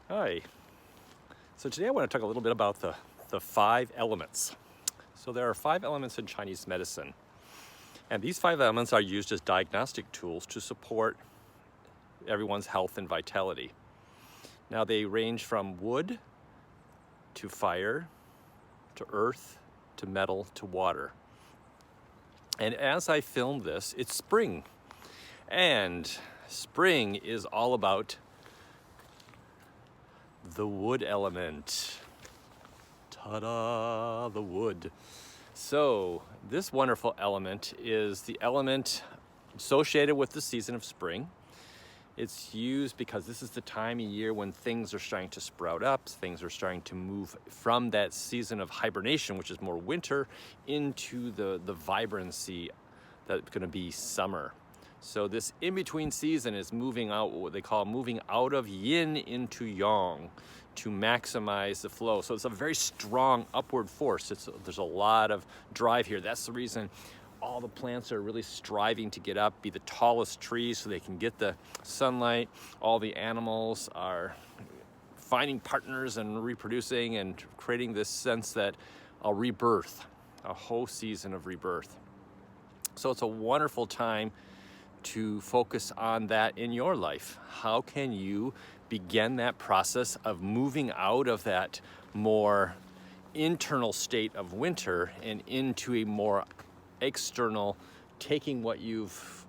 Hi. So today I want to talk a little bit about the five elements. So there are five elements in Chinese medicine. And these five elements are used as diagnostic tools to support everyone's health and vitality. Now they range from wood to fire to earth to metal to water. And as I filmed this, it's spring. And spring is all about the wood element. Ta-da, the wood. So this wonderful element is the element associated with the season of spring. It's used because this is the time of year when things are starting to sprout up, things are starting to move from that season of hibernation, which is more winter, into the vibrancy that's going to be summer. So this in-between season is moving out, what they call moving out of yin into yang to maximize the flow. So it's a very strong upward force. There's a lot of drive here. That's the reason all the plants are really striving to get up, be the tallest trees so they can get the sunlight. All the animals are finding partners and reproducing and creating this sense that a rebirth, a whole season of rebirth. So it's a wonderful time to focus on that in your life. How can you begin that process of moving out of that more internal state of winter and into a more external, taking what you've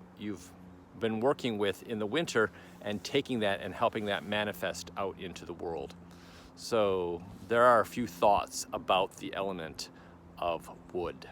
been working with in the winter and taking that and helping that manifest out into the world. So there are a few thoughts about the element of wood.